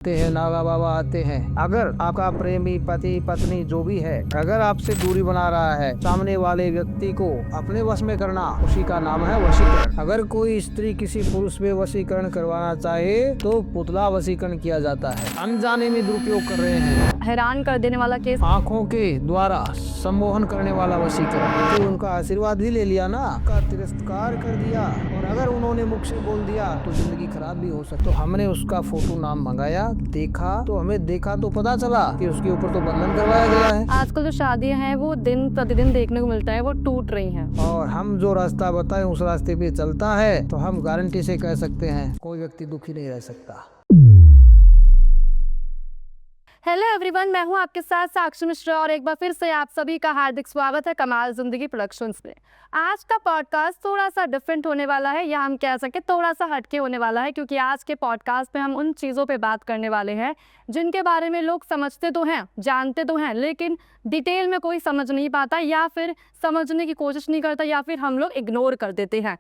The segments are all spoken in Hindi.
नागा बाबा आते हैं। अगर आपका प्रेमी पति पत्नी जो भी है, अगर आपसे दूरी बना रहा है, सामने वाले व्यक्ति को अपने वश में करना, उसी का नाम है वशीकरण। अगर कोई स्त्री किसी पुरुष में वशीकरण करवाना चाहे तो पुतला वशीकरण किया जाता है। अनजाने में दुरुपयोग कर रहे हैं। हैरान कर देने वाला केस। आंखों के द्वारा सम्मोहन करने वाला वशीकरण। तो उनका आशीर्वाद भी ले लिया ना, का तिरस्कार कर दिया, और अगर उन्होंने मुख से बोल दिया तो जिंदगी खराब भी हो सकती। तो हमने उसका फोटो नाम मंगाया, देखा तो हमें देखा तो पता चला कि उसके ऊपर तो बंधन करवाया गया है। आजकल जो शादियां हैं वो दिन प्रतिदिन देखने को मिलता है, वो टूट रही हैं। और हम जो रास्ता बताए उस रास्ते पे चलता है तो हम गारंटी से कह सकते हैं कोई व्यक्ति दुखी नहीं रह सकता। हेलो एवरीवन, मैं हूं आपके साथ साक्षी मिश्रा और एक बार फिर से आप सभी का हार्दिक स्वागत है कमाल जिंदगी प्रोडक्शंस में। आज का पॉडकास्ट थोड़ा सा डिफरेंट होने वाला है, या हम कह सकें थोड़ा सा हटके होने वाला है, क्योंकि आज के पॉडकास्ट में हम उन चीज़ों पे बात करने वाले हैं जिनके बारे में लोग समझते तो हैं, जानते तो हैं, लेकिन डिटेल में कोई समझ नहीं पाता, या फिर समझने की कोशिश नहीं करता, या फिर हम लोग इग्नोर कर देते हैं।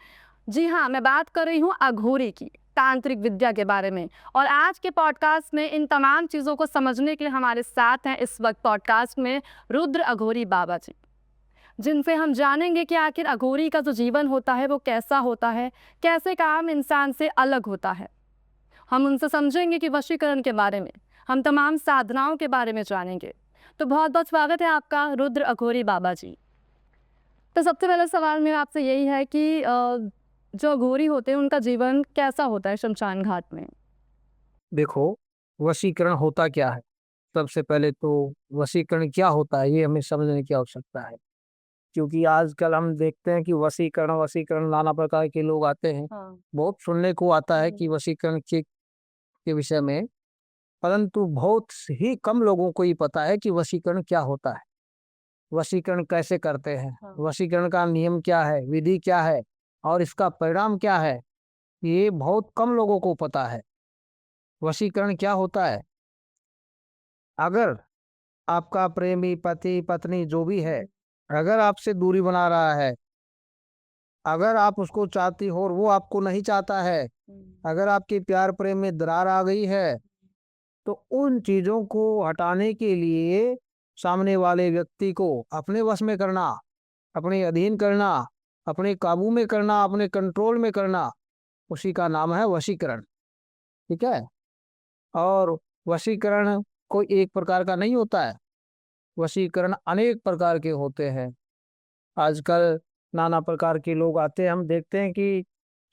जी हाँ, मैं बात कर रही हूँ अघोरी की, तांत्रिक विद्या के बारे में। और आज के पॉडकास्ट में इन तमाम चीज़ों को समझने के लिए हमारे साथ हैं इस वक्त पॉडकास्ट में रुद्र अघोरी बाबा जी, जिनसे हम जानेंगे कि आखिर अघोरी का जो जीवन होता है वो कैसा होता है, कैसे काम इंसान से अलग होता है। हम उनसे समझेंगे कि वशीकरण के बारे में, हम तमाम साधनाओं के बारे में जानेंगे। तो बहुत बहुत स्वागत है आपका रुद्र अघोरी बाबा जी। तो सबसे पहला सवाल मेरा आपसे यही है कि जो अघोरी होते हैं उनका जीवन कैसा होता है शमशान घाट में? देखो, वशीकरण होता क्या है। सबसे पहले तो वशीकरण क्या होता है ये हमें समझने की आवश्यकता है, क्योंकि आजकल हम देखते हैं कि वशीकरण वशीकरण नाना प्रकार के लोग आते हैं। हाँ। बहुत सुनने को आता है कि वशीकरण के विषय में, परंतु बहुत ही कम लोगों को ही पता है कि वशीकरण क्या होता है, वशीकरण कैसे करते हैं, हाँ। वशीकरण का नियम क्या है, विधि क्या है और इसका परिणाम क्या है, ये बहुत कम लोगों को पता है। वशीकरण क्या होता है। अगर आपका प्रेमी पति पत्नी जो भी है, अगर आपसे दूरी बना रहा है, अगर आप उसको चाहती हो और वो आपको नहीं चाहता है, अगर आपके प्यार प्रेम में दरार आ गई है, तो उन चीज़ों को हटाने के लिए सामने वाले व्यक्ति को अपने वश में करना, अपने अधीन करना, अपने काबू में करना, अपने कंट्रोल में करना, उसी का नाम है वशीकरण। ठीक है। और वशीकरण कोई एक प्रकार का नहीं होता है, वशीकरण अनेक प्रकार के होते हैं। आजकल नाना प्रकार के लोग आते हैं, हम देखते हैं कि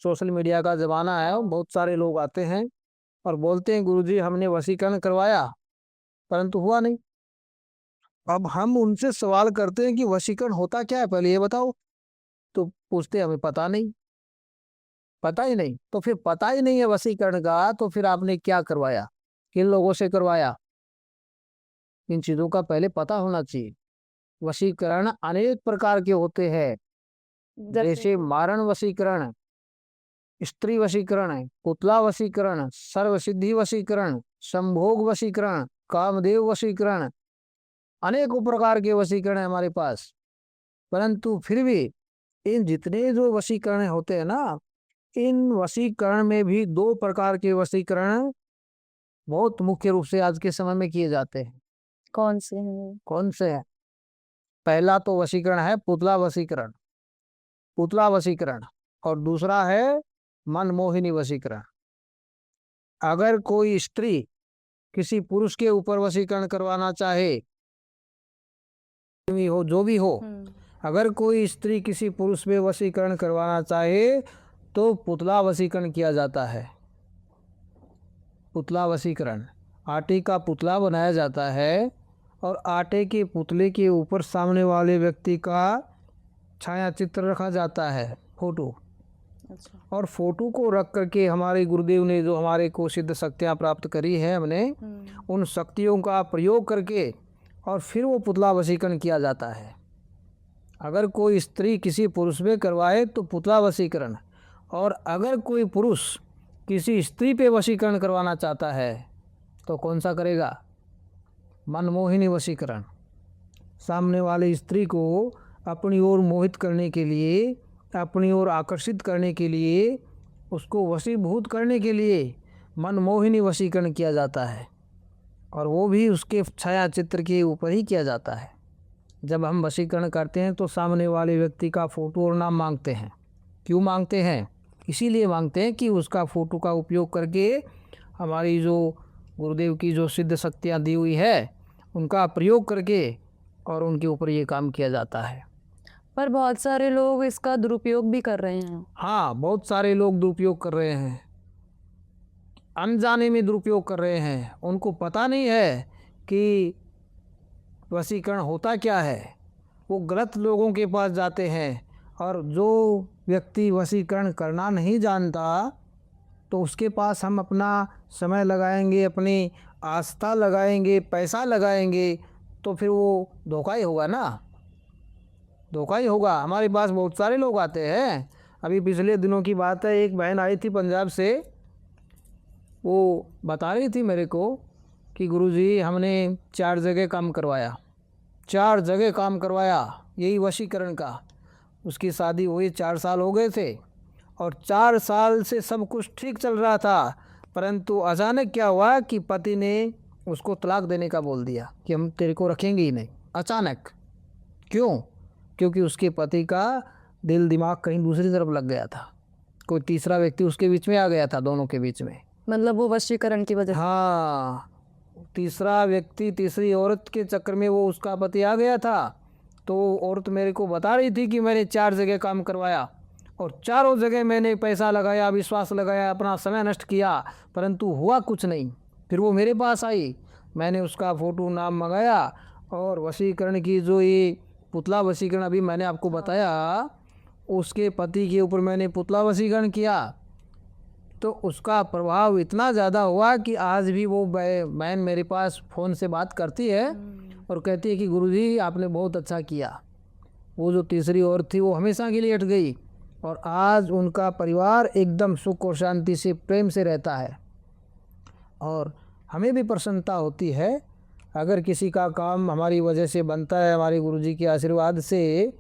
सोशल मीडिया का ज़माना है, बहुत सारे लोग आते हैं और बोलते हैं गुरुजी हमने वशीकरण करवाया परंतु हुआ नहीं। अब हम उनसे सवाल करते हैं कि वशीकरण होता क्या है, पहले ये बताओ। तो पूछते हैं हमें पता नहीं, पता ही नहीं। तो फिर पता ही नहीं है वशीकरण का, तो फिर आपने क्या करवाया, किन लोगों से करवाया, इन चीज़ों का पहले पता होना चाहिए। वशीकरण अनेक प्रकार के होते हैं, जैसे मारण वशीकरण, स्त्री वशीकरण, पुतला वशीकरण, सर्वसिद्धि वशीकरण, संभोग वशीकरण, कामदेव वशीकरण, अनेकों प्रकार के वशीकरण है हमारे पास। परंतु फिर भी इन जितने जो वशीकरण होते हैं ना, इन वशीकरण में भी दो प्रकार के वशीकरण बहुत मुख्य रूप से आज के समय में किए जाते हैं। कौन से हैं? कौन से हैं। पहला तो वशीकरण है पुतला वशीकरण, पुतला वशीकरण, और दूसरा है मनमोहिनी वशीकरण। अगर कोई स्त्री किसी पुरुष के ऊपर वशीकरण करवाना चाहे, हो जो भी हो, अगर कोई स्त्री किसी पुरुष में वशीकरण करवाना चाहे तो पुतला वशीकरण किया जाता है। पुतला वशीकरण, आटे का पुतला बनाया जाता है और आटे के पुतले के ऊपर सामने वाले व्यक्ति का छाया चित्र रखा जाता है, फोटो। अच्छा। और फोटो को रख करके हमारे गुरुदेव ने जो हमारे को सिद्ध शक्तियाँ प्राप्त करी है, हमने उन शक्तियों का प्रयोग करके और फिर वो पुतला वशीकरण किया जाता है। अगर कोई स्त्री किसी पुरुष में करवाए तो पुतला वशीकरण, और अगर कोई पुरुष किसी स्त्री पे वशीकरण करवाना चाहता है तो कौन सा करेगा, मनमोहिनी वशीकरण। सामने वाली स्त्री को अपनी ओर मोहित करने के लिए, अपनी ओर आकर्षित करने के लिए, उसको वशीभूत करने के लिए मनमोहिनी वशीकरण किया जाता है, और वो भी उसके छाया चित्र के ऊपर ही किया जाता है। जब हम वशीकरण करते हैं तो सामने वाले व्यक्ति का फ़ोटो और नाम मांगते हैं। क्यों मांगते हैं? इसीलिए मांगते हैं कि उसका फ़ोटो का उपयोग करके हमारी जो गुरुदेव की जो सिद्ध शक्तियाँ दी हुई है उनका प्रयोग करके और उनके ऊपर ये काम किया जाता है। पर बहुत सारे लोग इसका दुरुपयोग भी कर रहे हैं। हाँ, बहुत सारे लोग दुरुपयोग कर रहे हैं, अनजाने में दुरुपयोग कर रहे हैं। उनको पता नहीं है कि वशीकरण होता क्या है। वो गलत लोगों के पास जाते हैं, और जो व्यक्ति वशीकरण करना नहीं जानता तो उसके पास हम अपना समय लगाएंगे, अपनी आस्था लगाएंगे, पैसा लगाएंगे, तो फिर वो धोखा ही होगा ना, धोखा ही होगा। हमारे पास बहुत सारे लोग आते हैं। अभी पिछले दिनों की बात है, एक बहन आई थी पंजाब से। वो बता रही थी मेरे को कि गुरुजी हमने 4 जगह काम करवाया, 4 जगह काम करवाया यही वशीकरण का। उसकी शादी हुई 4 साल हो गए थे, और 4 साल से सब कुछ ठीक चल रहा था, परंतु अचानक क्या हुआ कि पति ने उसको तलाक देने का बोल दिया कि हम तेरे को रखेंगे ही नहीं। अचानक। क्यों? क्योंकि उसके पति का दिल दिमाग कहीं दूसरी तरफ लग गया था। कोई तीसरा व्यक्ति उसके बीच में आ गया था, दोनों के बीच में। मतलब वो वशीकरण की वजह से। हाँ, तीसरा व्यक्ति, तीसरी औरत के चक्कर में वो उसका पति आ गया था। तो औरत मेरे को बता रही थी कि मैंने 4 जगह काम करवाया, और चारों जगह मैंने पैसा लगाया, विश्वास लगाया, अपना समय नष्ट किया, परंतु हुआ कुछ नहीं। फिर वो मेरे पास आई, मैंने उसका फ़ोटो नाम मंगाया, और वशीकरण की जो ये पुतला वशीकरण अभी मैंने आपको बताया, उसके पति के ऊपर मैंने पुतला वशीकरण किया। तो उसका प्रभाव इतना ज़्यादा हुआ कि आज भी वो बहन मेरे पास फ़ोन से बात करती है और कहती है कि गुरुजी आपने बहुत अच्छा किया। वो जो तीसरी औरत थी वो हमेशा के लिए हट गई, और आज उनका परिवार एकदम सुख और शांति से, प्रेम से रहता है। और हमें भी प्रसन्नता होती है अगर किसी का काम हमारी वजह से बनता है, हमारे गुरुजी के आशीर्वाद से,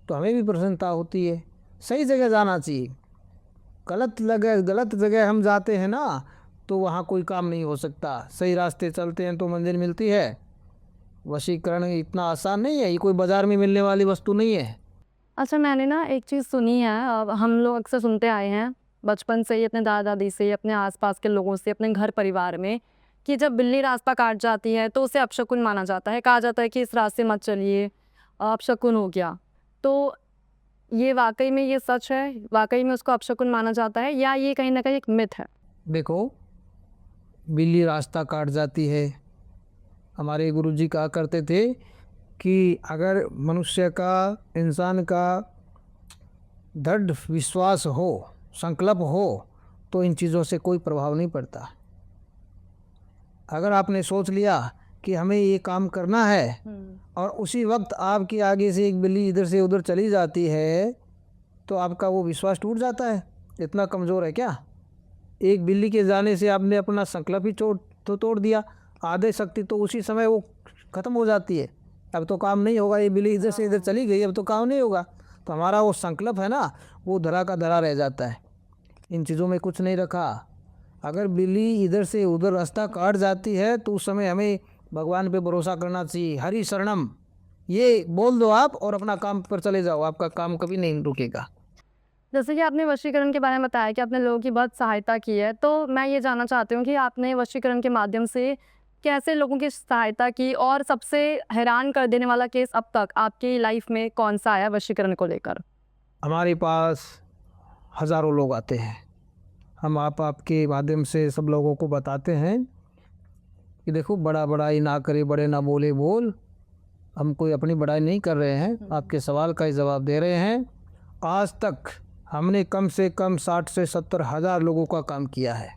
तो हमें भी प्रसन्नता होती है। सही जगह जाना चाहिए। गलत जगह हम जाते हैं ना, तो वहाँ कोई काम नहीं हो सकता। सही रास्ते चलते हैं तो मंजिल मिलती है। वशीकरण इतना आसान नहीं है, ये कोई बाज़ार में मिलने वाली वस्तु नहीं है। अच्छा, मैंने ना एक चीज़ सुनी है, अब हम लोग अक्सर सुनते आए हैं बचपन से ही, अपने दादा दादी से, अपने आसपास के लोगों से, अपने घर परिवार में, कि जब बिल्ली रास्ता काट जाती है तो उसे अपशकुन माना जाता है। कहा जाता है कि इस रास्ते मत चलिए, अपशकुन हो गया। तो ये वाकई में ये सच है? वाकई में उसको अपशकुन माना जाता है, या ये कहीं ना कहीं एक मिथ है? देखो, बिल्ली रास्ता काट जाती है, हमारे गुरुजी कहा करते थे कि अगर मनुष्य का, इंसान का दृढ़ विश्वास हो, संकल्प हो, तो इन चीज़ों से कोई प्रभाव नहीं पड़ता। अगर आपने सोच लिया कि हमें ये काम करना है, और उसी वक्त आपके आगे से एक बिल्ली इधर से उधर चली जाती है, तो आपका वो विश्वास टूट जाता है। इतना कमज़ोर है क्या? एक बिल्ली के जाने से आपने अपना संकल्प ही तोड़ दिया। आधे शक्ति तो उसी समय वो ख़त्म हो जाती है। अब तो काम नहीं होगा, ये बिल्ली इधर से इधर चली गई, अब तो काम नहीं होगा। तो हमारा वो संकल्प है ना, वो धरा का धरा रह जाता है। इन चीज़ों में कुछ नहीं रखा। अगर बिल्ली इधर से उधर रास्ता काट जाती है तो उस समय हमें भगवान पे भरोसा करना चाहिए। हरि शरणम ये बोल दो आप, और अपना काम पर चले जाओ, आपका काम कभी नहीं रुकेगा। जैसे कि आपने वशीकरण के बारे में बताया कि आपने लोगों की बहुत सहायता की है, तो मैं ये जानना चाहती हूँ कि आपने वशीकरण के माध्यम से कैसे लोगों की सहायता की, और सबसे हैरान कर देने वाला केस अब तक आपकी लाइफ में कौन सा आया वशीकरण को लेकर? हमारे पास हज़ारों लोग आते हैं। हम आपके माध्यम से सब लोगों को बताते हैं कि देखो, बड़ा बड़ाई ना करे, बड़े ना बोले बोल। हम कोई अपनी बड़ाई नहीं कर रहे हैं, आपके सवाल का ही जवाब दे रहे हैं। आज तक हमने कम से कम 60 से 70 हज़ार लोगों का काम किया है,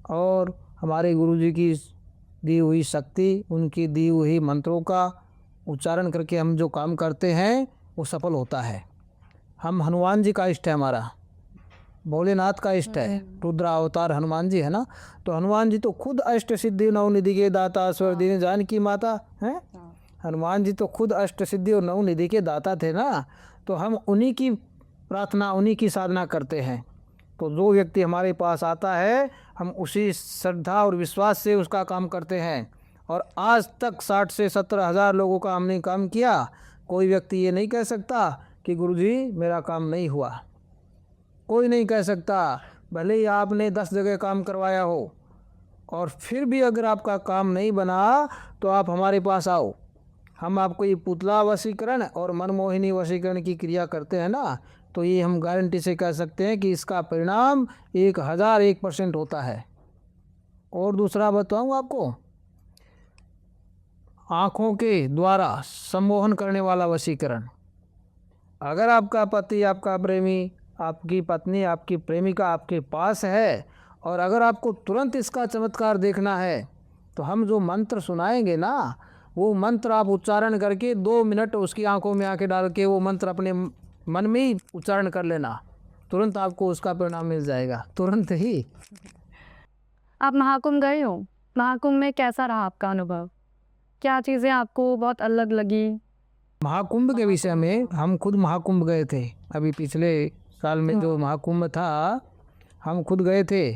और हमारे गुरुजी की दी हुई शक्ति, उनकी दी हुई मंत्रों का उच्चारण करके हम जो काम करते हैं वो सफल होता है। हम हनुमान जी का इष्ट है, हमारा भोलेनाथ का इष्ट है, रुद्र अवतार हनुमान जी है ना। तो हनुमान जी तो खुद अष्ट सिद्धि नवनिधि के दाता, स्वर्दीन जानकी माता हैं। हनुमान जी तो खुद अष्ट सिद्धि और नवनिधि के दाता थे ना। तो हम उन्हीं की प्रार्थना, उन्हीं की साधना करते हैं। तो जो व्यक्ति हमारे पास आता है हम उसी श्रद्धा और विश्वास से उसका काम करते हैं। और आज तक 60 से 70 हज़ार लोगों का हमने काम किया। कोई व्यक्ति ये नहीं कह सकता कि गुरुजी मेरा काम नहीं हुआ। कोई नहीं कह सकता, भले ही आपने 10 जगह काम करवाया हो और फिर भी अगर आपका काम नहीं बना तो आप हमारे पास आओ। हम आपको ये पुतला वशीकरण और मनमोहिनी वशीकरण की क्रिया करते हैं ना, तो ये हम गारंटी से कह सकते हैं कि इसका परिणाम 1001% होता है। और दूसरा बताऊँ आपको, आँखों के द्वारा सम्मोहन करने वाला वशीकरण। अगर आपका पति, आपका प्रेमी, आपकी पत्नी, आपकी प्रेमिका आपके पास है और अगर आपको तुरंत इसका चमत्कार देखना है तो हम जो मंत्र सुनाएंगे ना, वो मंत्र आप उच्चारण करके 2 मिनट उसकी आंखों में आके डाल के वो मंत्र अपने मन में ही उच्चारण कर लेना, तुरंत आपको उसका परिणाम मिल जाएगा, तुरंत ही। आप महाकुंभ गए हो, महाकुंभ में कैसा रहा आपका अनुभव? क्या चीज़ें आपको बहुत अलग लगी? महाकुंभ के विषय में हम खुद महाकुंभ गए थे। अभी पिछले साल में जो महाकुंभ था हम खुद गए थे।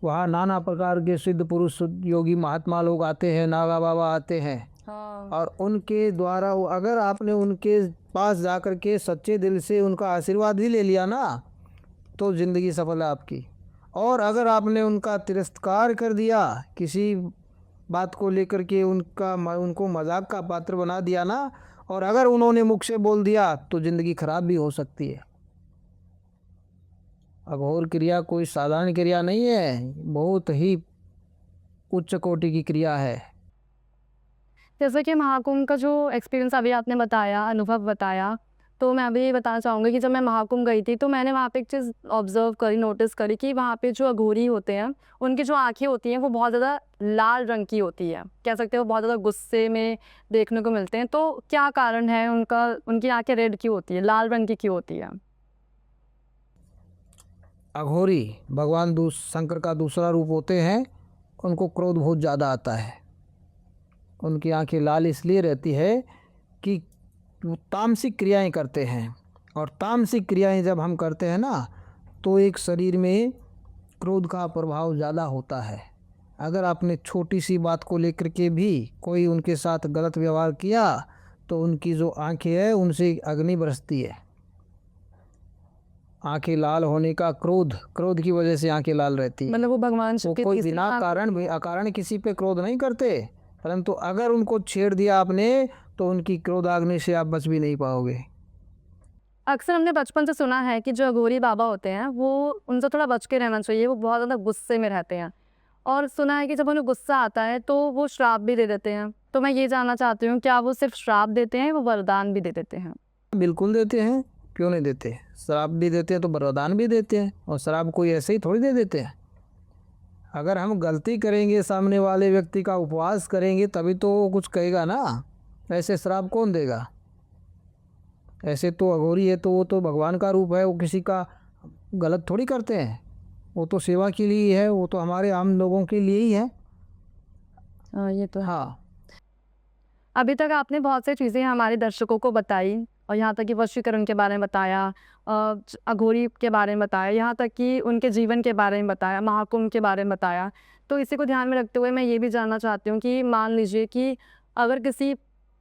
वहाँ नाना प्रकार के सिद्ध पुरुष, योगी, महात्मा लोग आते हैं, नागा बाबा आते हैं। और उनके द्वारा अगर आपने उनके पास जाकर के सच्चे दिल से उनका आशीर्वाद भी ले लिया ना तो ज़िंदगी सफल है आपकी। और अगर आपने उनका तिरस्कार कर दिया, किसी बात को लेकर के उनको मजाक का पात्र बना दिया ना, और अगर उन्होंने मुख से बोल दिया तो ज़िंदगी खराब भी हो सकती है। अघोर क्रिया कोई साधारण क्रिया नहीं है, बहुत ही उच्च कोटि की क्रिया है। जैसे कि महाकुंभ का जो एक्सपीरियंस अभी आपने बताया, अनुभव बताया, तो मैं अभी ये बताना चाहूँगी कि जब मैं महाकुंभ गई थी तो मैंने वहाँ पे एक चीज़ ऑब्ज़र्व करी, नोटिस करी कि वहाँ पे जो अघोरी होते हैं उनकी जो आँखें होती हैं वो बहुत ज़्यादा लाल रंग की होती है। कह सकते हैं वो बहुत ज़्यादा गुस्से में देखने को मिलते हैं। तो क्या कारण है उनकी आँखें रेड क्यों होती है, लाल रंग की क्यों होती है? अघोरी भगवान शंकर का दूसरा रूप होते हैं। उनको क्रोध बहुत ज़्यादा आता है। उनकी आंखें लाल इसलिए रहती है कि वो तामसिक क्रियाएं करते हैं, और तामसिक क्रियाएं जब हम करते हैं ना तो एक शरीर में क्रोध का प्रभाव ज़्यादा होता है। अगर आपने छोटी सी बात को लेकर के भी कोई उनके साथ गलत व्यवहार किया तो उनकी जो आंखें हैं उनसे अग्नि बरसती है। आंखें लाल होने का क्रोध की वजह से आंखें लाल रहती है। मतलब वो भगवान वो कोई बिना कारण भी अकारण किसी पे क्रोध नहीं करते, परंतु अगर उनको छेड़ दिया आपने तो उनकी क्रोधाग्नि से आप बच भी नहीं पाओगे। अक्सर हमने बचपन से सुना है कि जो अघोरी बाबा होते हैं वो उनसे थोड़ा बच के रहना चाहिए, वो बहुत ज़्यादा गुस्से में रहते हैं। और सुना है कि जब उन्हें गुस्सा आता है तो वो श्राप भी दे देते हैं। तो मैं ये जानना चाहती हूँ, क्या वो सिर्फ श्राप देते हैं, वो वरदान भी दे देते हैं? बिल्कुल देते हैं, क्यों नहीं देते। श्राप भी देते हैं तो वरदान भी देते हैं, और श्राप कोई ऐसे ही थोड़ी दे देते हैं। अगर हम गलती करेंगे, सामने वाले व्यक्ति का उपवास करेंगे तभी तो वो कुछ कहेगा ना, ऐसे श्राप कौन देगा। ऐसे तो अघोरी है तो वो तो भगवान का रूप है, वो किसी का गलत थोड़ी करते हैं, वो तो सेवा के लिए ही है, वो तो हमारे आम लोगों के लिए ही है। ये तो है। हाँ, अभी तक आपने बहुत सी चीज़ें हमारे दर्शकों को बताई, और यहाँ तक कि वशीकरण के बारे में बताया, अघोरी के बारे में बताया, यहाँ तक कि उनके जीवन के बारे में बताया, महाकुंभ के बारे में बताया। तो इसी को ध्यान में रखते हुए मैं ये भी जानना चाहती हूँ कि मान लीजिए कि अगर किसी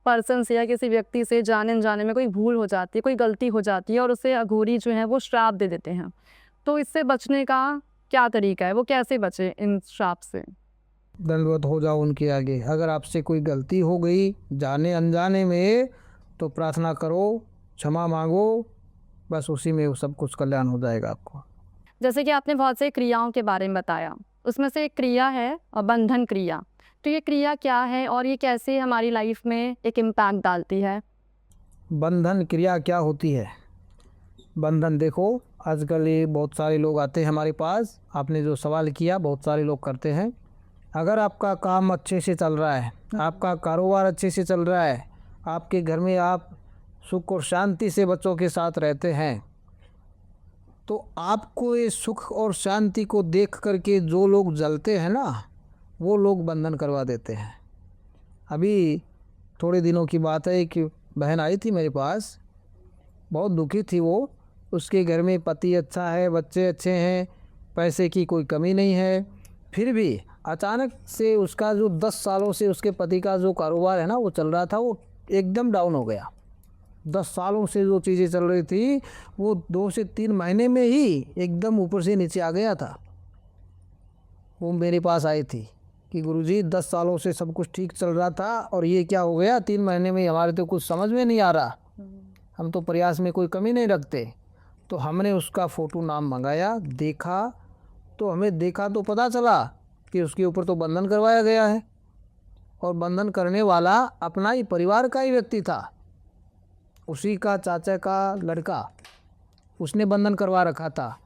पर्सन से या किसी व्यक्ति से जाने अनजाने में कोई भूल हो जाती है, कोई गलती हो जाती है और उसे अघोरी जो है वो श्राप दे देते हैं, तो इससे बचने का क्या तरीका है, वो कैसे बचे इन श्राप से? दंडवत हो जाओ उनके आगे। अगर आपसे कोई गलती हो गई जाने अनजाने में तो प्रार्थना करो, क्षमा मांगो, बस उसी में सब कुछ कल्याण हो जाएगा आपको। जैसे कि आपने बहुत से क्रियाओं के बारे में बताया, उसमें से एक क्रिया है बंधन क्रिया। तो ये क्रिया क्या है और ये कैसे हमारी लाइफ में एक इम्पैक्ट डालती है? बंधन क्रिया क्या होती है? बंधन देखो, आजकल ये बहुत सारे लोग आते हैं हमारे पास। आपने जो सवाल किया बहुत सारे लोग करते हैं। अगर आपका काम अच्छे से चल रहा है, आपका कारोबार अच्छे से चल रहा है, आपके घर में आप सुख और शांति से बच्चों के साथ रहते हैं, तो आपको ये सुख और शांति को देख करके जो लोग जलते हैं ना, वो लोग बंधन करवा देते हैं। अभी थोड़े दिनों की बात है कि बहन आई थी मेरे पास, बहुत दुखी थी वो। उसके घर में पति अच्छा है, बच्चे अच्छे हैं, पैसे की कोई कमी नहीं है, फिर भी अचानक से उसका जो 10 सालों से उसके पति का जो कारोबार है ना वो चल रहा था, वो एकदम डाउन हो गया। 10 सालों से जो चीज़ें चल रही थी वो 2 से 3 महीने में ही एकदम ऊपर से नीचे आ गया था। वो मेरे पास आई थी कि गुरुजी 10 सालों से सब कुछ ठीक चल रहा था और ये क्या हो गया 3 महीने में, हमारे तो कुछ समझ में नहीं आ रहा, हम तो प्रयास में कोई कमी नहीं रखते। तो हमने उसका फ़ोटो नाम मंगाया, देखा तो हमें देखा तो पता चला कि उसके ऊपर तो बंधन करवाया गया है और बंधन करने वाला अपना ही परिवार का ही व्यक्ति था, उसी का चाचा का लड़का, उसने बंधन करवा रखा था।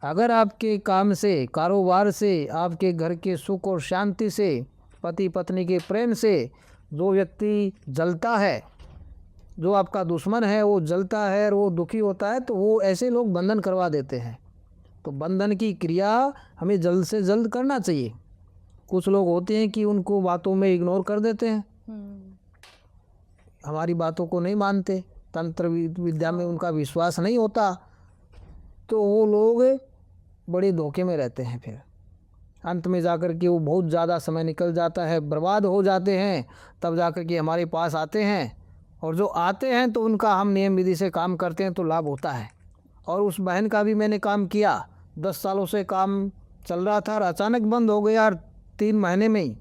अगर आपके काम से, कारोबार से, आपके घर के सुख और शांति से, पति पत्नी के प्रेम से जो व्यक्ति जलता है, जो आपका दुश्मन है वो जलता है और वो दुखी होता है, तो वो ऐसे लोग बंधन करवा देते हैं। तो बंधन की क्रिया हमें जल्द से जल्द करना चाहिए। कुछ लोग होते हैं कि उनको बातों में इग्नोर कर देते हैं, हमारी बातों को नहीं मानते, तंत्र विद्या में उनका विश्वास नहीं होता, तो वो लोग बड़े धोखे में रहते हैं। फिर अंत में जाकर के वो बहुत ज़्यादा समय निकल जाता है, बर्बाद हो जाते हैं, तब जाकर के हमारे पास आते हैं। और जो आते हैं तो उनका हम नियम विधि से काम करते हैं तो लाभ होता है। और उस बहन का भी मैंने काम किया, 10 सालों से काम चल रहा था और अचानक बंद हो गया 3 महीने में ही।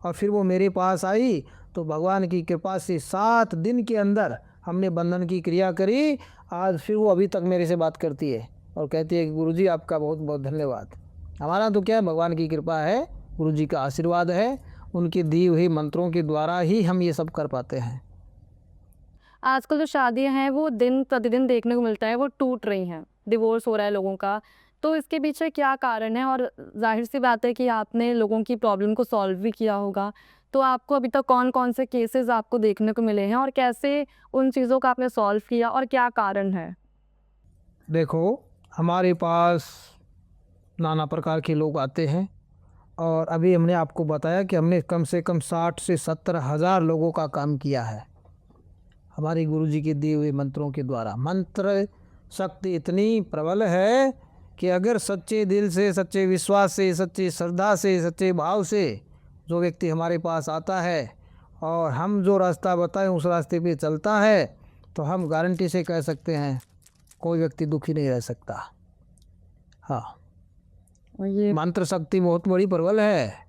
और फिर वो मेरे पास आई तो भगवान की कृपा से 7 दिन के अंदर हमने बंधन की क्रिया करी। आज फिर वो अभी तक मेरे से बात करती है और कहती है कि गुरुजी आपका बहुत बहुत धन्यवाद। हमारा तो क्या है, भगवान की कृपा है, गुरुजी का आशीर्वाद है, उनके दिए हुए मंत्रों के द्वारा ही हम ये सब कर पाते हैं। आजकल जो शादियां हैं वो दिन प्रतिदिन देखने को मिलता है वो टूट रही हैं, डिवोर्स हो रहा है लोगों का। तो इसके पीछे क्या कारण है? और जाहिर सी बात है कि आपने लोगों की प्रॉब्लम को सॉल्व भी किया होगा, तो आपको अभी तक कौन कौन से केसेस आपको देखने को मिले हैं और कैसे उन चीज़ों का आपने सॉल्व किया और क्या कारण है? देखो, हमारे पास नाना प्रकार के लोग आते हैं और अभी हमने आपको बताया कि हमने कम से कम 60 से 70 हज़ार लोगों का काम किया है हमारे गुरुजी के दिए हुए मंत्रों के द्वारा। मंत्र शक्ति इतनी प्रबल है कि अगर सच्चे दिल से, सच्चे विश्वास से, सच्ची श्रद्धा से, सच्चे भाव से जो व्यक्ति हमारे पास आता है और हम जो रास्ता बताएं उस रास्ते पे चलता है, तो हम गारंटी से कह सकते हैं कोई व्यक्ति दुखी नहीं रह सकता। हाँ, और ये मंत्र शक्ति बहुत बड़ी प्रबल है।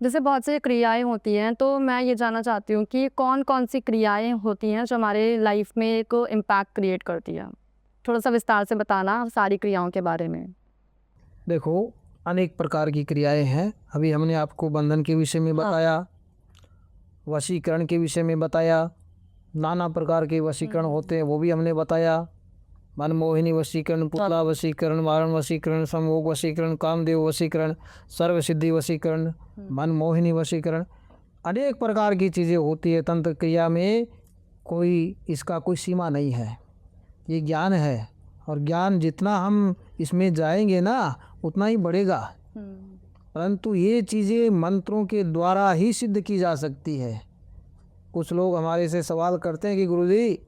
जैसे बहुत सी क्रियाएं होती हैं, तो मैं ये जानना चाहती हूँ कि कौन कौन सी क्रियाएं होती हैं जो हमारे लाइफ में एक इम्पैक्ट क्रिएट करती हैं? थोड़ा सा विस्तार से बताना सारी क्रियाओं के बारे में। देखो, अनेक प्रकार की क्रियाएं हैं। अभी हमने आपको बंधन के विषय में बताया, वशीकरण के विषय में बताया, नाना प्रकार के वशीकरण होते हैं वो भी हमने बताया। मनमोहिनी वशीकरण, पुतला वशीकरण, मारण वशीकरण, समभोग वशीकरण, कामदेव वशीकरण, सर्वसिद्धि वशीकरण, मनमोहिनी वशीकरण, अनेक प्रकार की चीज़ें होती है तंत्र क्रिया में। इसका कोई सीमा नहीं है, ये ज्ञान है और ज्ञान जितना हम इसमें जाएंगे ना उतना ही बढ़ेगा। परंतु ये चीज़ें मंत्रों के द्वारा ही सिद्ध की जा सकती है। कुछ लोग हमारे से सवाल करते हैं कि गुरुजी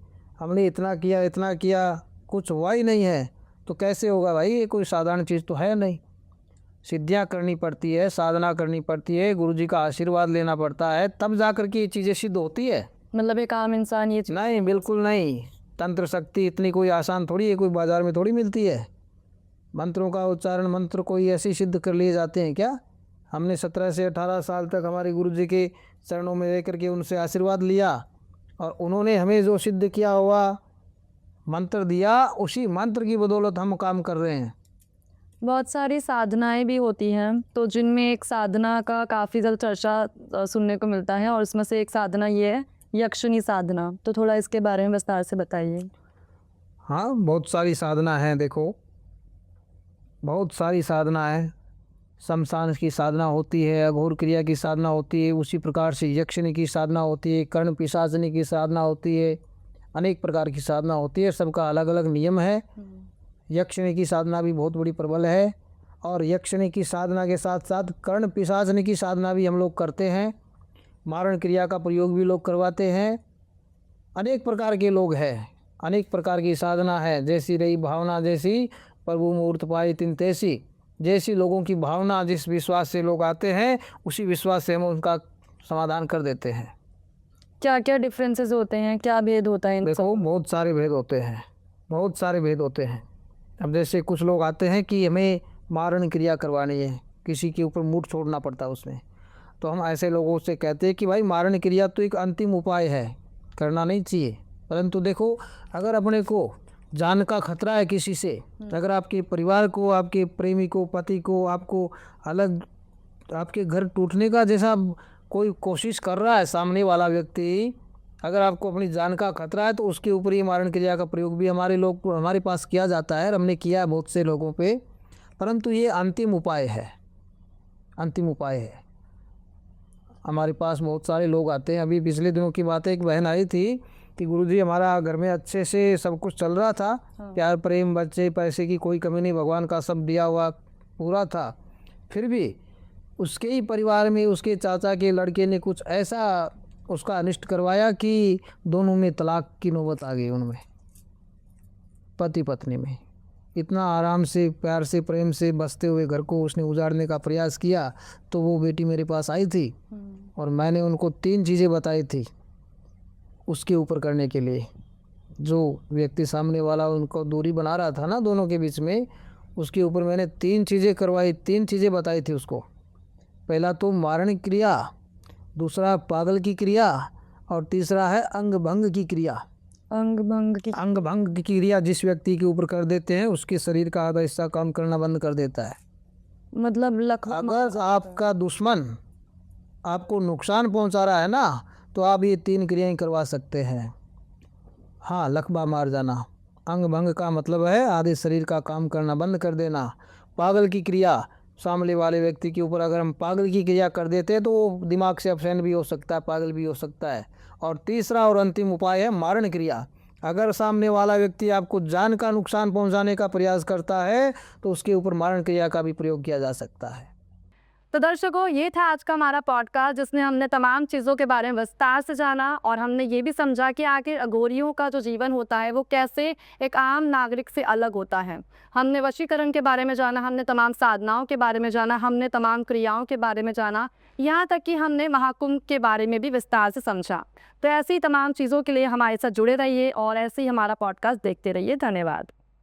हमने इतना किया, कुछ हुआ ही नहीं है, तो कैसे होगा भाई? ये कोई साधारण चीज़ तो है नहीं। सिद्धियाँ करनी पड़ती है, साधना करनी पड़ती है, गुरुजी का आशीर्वाद लेना पड़ता है, तब जा कर के ये चीज़ें सिद्ध होती है। मतलब एक आम इंसान ये नहीं, बिल्कुल नहीं। तंत्र शक्ति इतनी कोई आसान थोड़ी है, कोई बाज़ार में थोड़ी मिलती है। मंत्रों का उच्चारण, मंत्र कोई ऐसे सिद्ध कर लिए जाते हैं क्या? हमने 17 से 18 साल तक हमारे गुरुजी के चरणों में रह करके उनसे आशीर्वाद लिया और उन्होंने हमें जो सिद्ध किया हुआ मंत्र दिया, उसी मंत्र की बदौलत हम काम कर रहे हैं। बहुत सारी साधनाएं भी होती हैं, तो जिनमें एक साधना का काफ़ी ज़्यादा चर्चा सुनने को मिलता है और उसमें से एक साधना ये है यक्षिणी साधना। तो थोड़ा इसके बारे में विस्तार से बताइए। हाँ, बहुत सारी साधना है। देखो, बहुत सारी साधना है। शमशान की साधना होती है, अघोर क्रिया की साधना होती है, उसी प्रकार से यक्षिणी की साधना होती है, कर्ण पिशाचिनी की साधना होती है, अनेक प्रकार की साधना होती है। सबका अलग अलग नियम है। यक्षिणी की साधना भी बहुत बड़ी प्रबल है और यक्षिणी की साधना के साथ साथ कर्ण पिशाचिनी की साधना भी हम लोग करते हैं। मारण क्रिया का प्रयोग भी लोग करवाते हैं। अनेक प्रकार के लोग हैं, अनेक प्रकार की साधना है। जैसी रही भावना, जैसी प्रभु मूर्त पाई तिन तैसी। जैसी लोगों की भावना, जिस विश्वास से लोग आते हैं, उसी विश्वास से हम उनका समाधान कर देते हैं। क्या क्या डिफरेंसेस होते हैं, क्या भेद होता है इन देखो, बहुत सारे भेद होते हैं, बहुत सारे भेद होते हैं। अब जैसे कुछ लोग आते हैं कि हमें मारण क्रिया करवानी है, किसी के ऊपर मुंह छोड़ना पड़ता है उसमें, तो हम ऐसे लोगों से कहते हैं कि भाई मारण क्रिया तो एक अंतिम उपाय है, करना नहीं चाहिए। परंतु देखो, अगर अपने को जान का खतरा है किसी से, अगर आपके परिवार को, आपके प्रेमी को, पति को, आपको अलग, आपके घर टूटने का जैसा कोई कोशिश कर रहा है सामने वाला व्यक्ति, अगर आपको अपनी जान का खतरा है, तो उसके ऊपर ये मारण क्रिया का प्रयोग भी हमारे पास किया जाता है, और हमने किया है बहुत से लोगों पे। परंतु ये अंतिम उपाय है, अंतिम उपाय है। हमारे पास बहुत सारे लोग आते हैं। अभी पिछले दिनों की बात है, एक बहन आई थी कि गुरुजी हमारा घर में अच्छे से सब कुछ चल रहा था, प्यार प्रेम, बच्चे, पैसे की कोई कमी नहीं, भगवान का सब दिया हुआ पूरा था। फिर भी उसके ही परिवार में उसके चाचा के लड़के ने कुछ ऐसा उसका अनिष्ट करवाया कि दोनों में तलाक की नौबत आ गई। उनमें पति पत्नी में इतना आराम से, प्यार से, प्रेम से बसते हुए घर को उसने उजाड़ने का प्रयास किया। तो वो बेटी मेरे पास आई थी और मैंने उनको 3 चीज़ें बताई थी उसके ऊपर करने के लिए। जो व्यक्ति सामने वाला उनको दूरी बना रहा था ना दोनों के बीच में, उसके ऊपर मैंने 3 चीज़ें करवाई, 3 चीज़ें बताई थी उसको। पहला तो मारण क्रिया, दूसरा पागल की क्रिया, और तीसरा है अंग भंग की क्रिया। अंग भंग की क्रिया जिस व्यक्ति के ऊपर कर देते हैं, उसके शरीर का आधा हिस्सा काम करना बंद कर देता है। मतलब अगर आपका दुश्मन आपको नुकसान पहुंचा रहा है ना, तो आप ये 3 क्रियाएं करवा सकते हैं। हाँ, लकवा मार जाना। अंग भंग का मतलब है आधे शरीर का काम करना बंद कर देना। पागल की क्रिया, सामने वाले व्यक्ति के ऊपर अगर हम पागल की क्रिया कर देते हैं तो वो दिमाग से अपसेंट भी हो सकता है, पागल भी हो सकता है। और तीसरा और अंतिम उपाय है मारण क्रिया। अगर सामने वाला व्यक्ति आपको जान का नुकसान पहुंचाने का प्रयास करता है, तो उसके ऊपर मारण क्रिया का भी प्रयोग किया जा सकता है। तो दर्शकों, ये था आज का हमारा पॉडकास्ट, जिसमें हमने तमाम चीज़ों के बारे में विस्तार से जाना, और हमने ये भी समझा कि आखिर अघोरियों का जो जीवन होता है वो कैसे एक आम नागरिक से अलग होता है। हमने वशीकरण के बारे में जाना, हमने तमाम साधनाओं के बारे में जाना, हमने तमाम क्रियाओं के बारे में जाना, यहाँ तक कि हमने महाकुंभ के बारे में भी विस्तार से समझा। तो ऐसी तमाम चीज़ों के लिए हमारे साथ जुड़े रहिए और ऐसे ही हमारा पॉडकास्ट देखते रहिए। धन्यवाद।